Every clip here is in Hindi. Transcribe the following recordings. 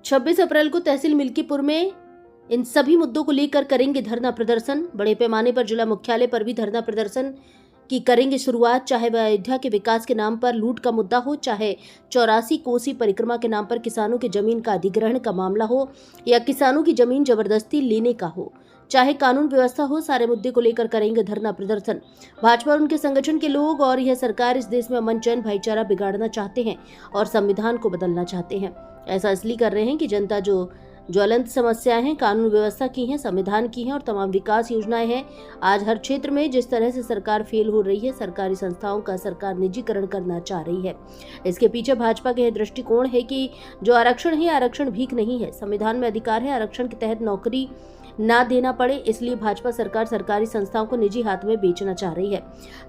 26 अप्रैल को तहसील मिल्कीपुर में इन सभी मुद्दों को लेकर करेंगे धरना प्रदर्शन। बड़े पैमाने पर जिला मुख्यालय पर भी धरना प्रदर्शन की करेंगे शुरुआत। चाहे वह अयोध्या के विकास के नाम पर लूट का मुद्दा हो, चाहे 84 कोसी परिक्रमा के नाम पर किसानों की जमीन का अधिग्रहण का मामला हो, या किसानों की जमीन जबरदस्ती लेने का हो, चाहे कानून व्यवस्था हो, सारे मुद्दे को लेकर करेंगे धरना प्रदर्शन। भाजपा और उनके संगठन के लोग और यह सरकार इस देश में अमन चैन भाईचारा बिगाड़ना चाहते हैं और संविधान को बदलना चाहते हैं। ऐसा इसलिए कर रहे हैं कि जनता जो ज्वलंत समस्याएं हैं, कानून व्यवस्था की हैं, संविधान की हैं और तमाम विकास योजनाएं हैं। आज हर क्षेत्र में जिस तरह से सरकार फेल हो रही है, सरकारी संस्थाओं का सरकार निजीकरण करना चाह रही है। इसके पीछे भाजपा का यह दृष्टिकोण है कि जो आरक्षण है, आरक्षण भीख नहीं है। संविधान में अधिकार है, आरक्षण के तहत नौकरी ना देना पड़े, इसलिए भाजपा सरकार सरकारी संस्थाओं को निजी हाथ में बेचना चाह रही है।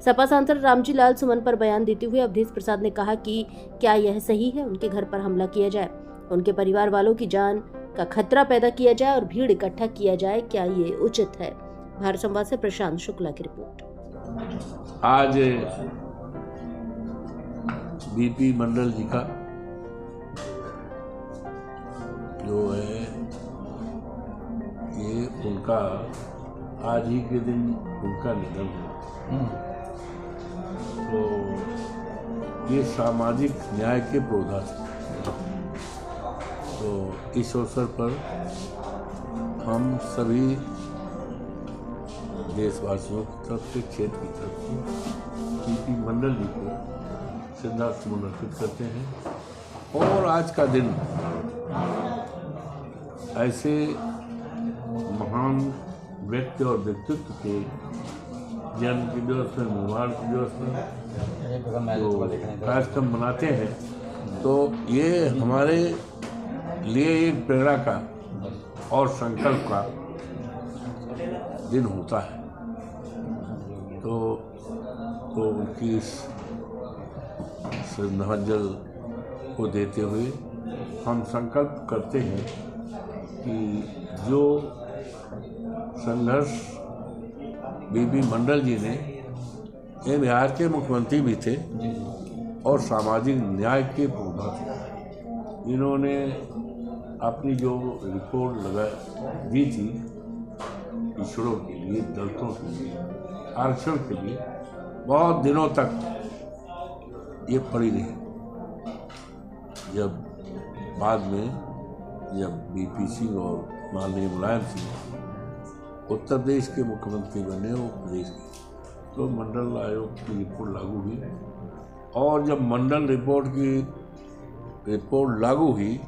सपा सांसद रामजी लाल सुमन पर बयान देते हुए अवधेश प्रसाद ने कहा कि क्या यह सही है उनके घर पर हमला किया जाए, उनके परिवार वालों की जान का खतरा पैदा किया जाए और भीड़ इकट्ठा किया जाए, क्या ये उचित है? भारत संवाद से प्रशांत शुक्ला की रिपोर्ट। आज बीपी मंडल जी का जो है ये उनका आज ही के दिन उनका निधन हुआ। तो ये सामाजिक न्याय के पौधा थे। तो इस अवसर पर हम सभी देशवासियों की तरफ से, क्षेत्र की तरफ से बीपी मंडल जी को श्रद्धासुमन अर्पित करते हैं। और आज का दिन ऐसे महान व्यक्ति और व्यक्तित्व के जन्म के दिवस में, निर्माण के दिवस में जो कार्यक्रम मनाते हैं, तो ये हमारे लिए एक प्रेरणा का और संकल्प का दिन होता है। तो उनकी श्रद्धांजलि को देते हुए हम संकल्प करते हैं कि जो संघर्ष बीपी मंडल जी ने, ये बिहार के मुख्यमंत्री भी थे और सामाजिक न्याय के पुरोधा थे। इन्होंने अपनी जो रिपोर्ट दी थी पिछड़ों के लिए, दलितों के लिए, आरक्षण के लिए, बहुत दिनों तक ये पड़ी रही। जब बाद में जब बीपी सिंह और माननीय मुलायम सिंह उत्तर प्रदेश के मुख्यमंत्री बने, वो प्रदेश के, तो मंडल आयोग की रिपोर्ट लागू हुई। और जब मंडल रिपोर्ट लागू हुई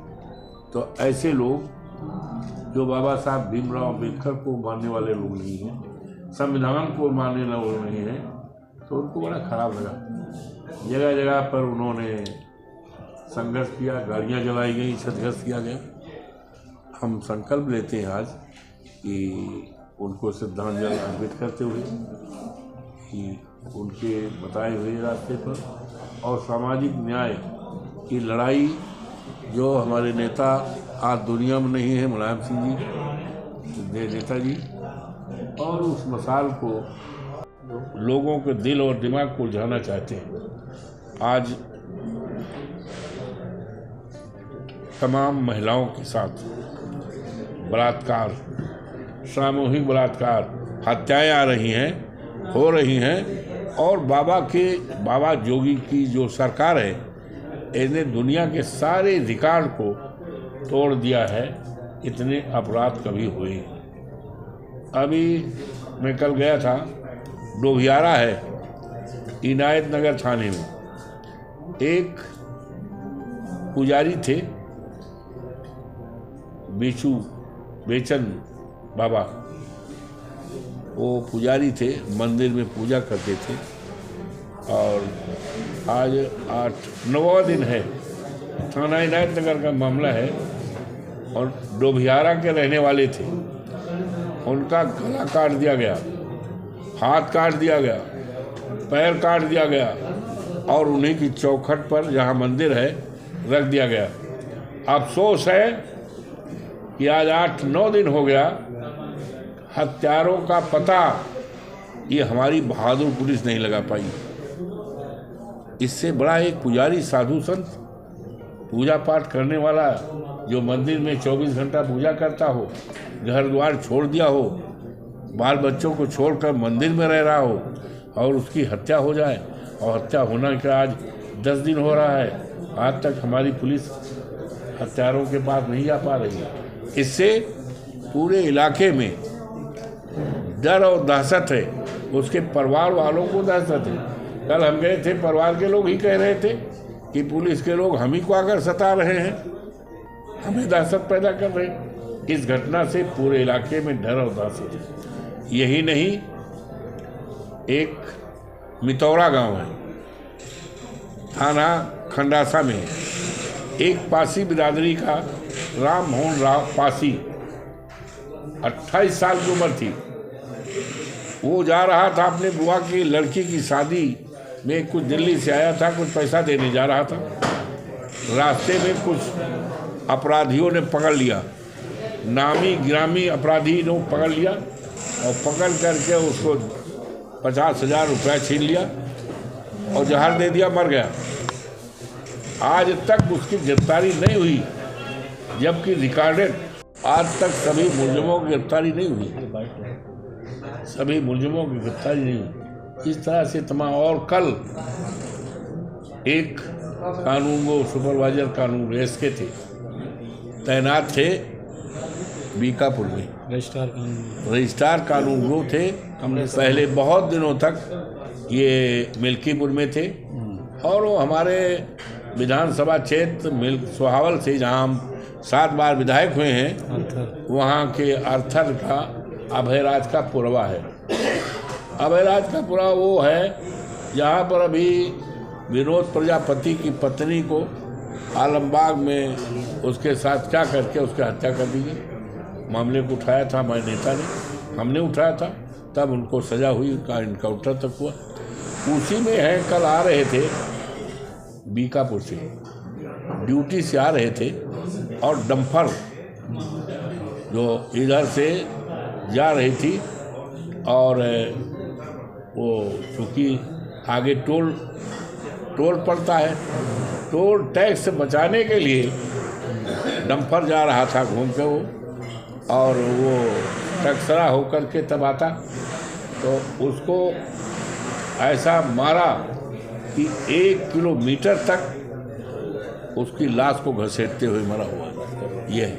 तो ऐसे लोग जो बाबा साहब भीमराव अम्बेडकर को मानने वाले लोग नहीं हैं, संविधान को मानने वाले लोग नहीं हैं, तो उनको बड़ा खराब लगा। जगह जगह पर उन्होंने संघर्ष किया, गाड़ियाँ जलाई गई, क्षतग्रस्त किया गया। हम संकल्प लेते हैं आज कि उनको श्रद्धांजलि अर्पित करते हुए कि उनके बताए हुए रास्ते पर और सामाजिक न्याय की लड़ाई जो हमारे नेता आज दुनिया में नहीं है, मुलायम सिंह जी, नेता जी, और उस मसाल को लोगों के दिल और दिमाग को उलझाना चाहते हैं। आज तमाम महिलाओं के साथ बलात्कार, सामूहिक बलात्कार, हत्याएं आ रही हैं, हो रही हैं। और बाबा जोगी की जो सरकार है, इसने दुनिया के सारे रिकॉर्ड को तोड़ दिया है। इतने अपराध कभी हुए। अभी मैं कल गया था, डोभियारा है इनायत नगर थाने में, एक पुजारी थे बेचन बाबा, वो पुजारी थे, मंदिर में पूजा करते थे। और आज 8-9वां दिन है, थाना इनायत नगर का मामला है। और डोभियारा के रहने वाले थे, उनका गला काट दिया गया, हाथ काट दिया गया, पैर काट दिया गया और उन्हीं की चौखट पर जहाँ मंदिर है रख दिया गया। अफसोस है कि आज 8-9 दिन हो गया, हत्यारों का पता ये हमारी बहादुर पुलिस नहीं लगा पाई। इससे बड़ा एक पुजारी, साधु संत, पूजा पाठ करने वाला जो मंदिर में 24 घंटा पूजा करता हो, घर द्वार छोड़ दिया हो, बाल बच्चों को छोड़कर मंदिर में रह रहा हो और उसकी हत्या हो जाए, और हत्या होने के आज 10 दिन हो रहा है, आज तक हमारी पुलिस हत्यारों के पास नहीं जा पा रही है। इससे पूरे इलाके में डर और दहशत है, उसके परिवार वालों को दहशत है। कल हम गए थे, परिवार के लोग ही कह रहे थे कि पुलिस के लोग हम ही को आकर सता रहे हैं, हमें दहशत पैदा कर रहे हैं। इस घटना से पूरे इलाके में डर और दहशत है। यही नहीं, एक मितौरा गांव है, थाना खंडासा में, एक पासी बिरादरी का राम मोहन राव पासी, 28 साल की उम्र थी। वो जा रहा था अपने बुआ की लड़की की शादी में, कुछ दिल्ली से आया था, कुछ पैसा देने जा रहा था। रास्ते में कुछ अपराधियों ने पकड़ लिया, नामी गिरामी अपराधी ने पकड़ लिया और पकड़ करके उसको 50,000 रुपया छीन लिया और जहर दे दिया, मर गया। आज तक उसकी गिरफ्तारी नहीं हुई, जबकि रिकॉर्डेड आज तक सभी मुलजिमों की गिरफ्तारी नहीं हुई, सभी मुलजिमों की गिरफ्तारी नहीं हुई। इस तरह से तमाम। और कल एक कानून वो सुपरवाइजर कानून रेस के थे, तैनात थे बीकापुर में, रजिस्ट्रार कानून वो थे। पहले बहुत दिनों तक ये मिल्कीपुर में थे, और वो हमारे विधानसभा क्षेत्र सोहावल से, जहाँ हम 7 बार विधायक हुए हैं, वहाँ के अर्थर का अभयराज का पुरवा है। अभयराज का पुरवा वो है जहाँ पर अभी विनोद प्रजापति की पत्नी को आलमबाग में उसके साथ क्या करके उसकी हत्या कर दी गई। मामले को उठाया था हमारे नेता ने, हमने उठाया था, तब उनको सजा हुई, उनका इनकाउंटर तक हुआ। उसी में है, कल आ रहे थे बीकापुर से, ड्यूटी से आ रहे थे, और डंपर जो इधर से जा रही थी, और वो चूँकि आगे टोल पड़ता है, टोल टैक्स से बचाने के लिए डंपर जा रहा था घूम के वो, और वो टकसरा होकर के तब आता, तो उसको ऐसा मारा कि 1 किलोमीटर तक उसकी लाश को घसीटते हुए मरा हुआ। ये है।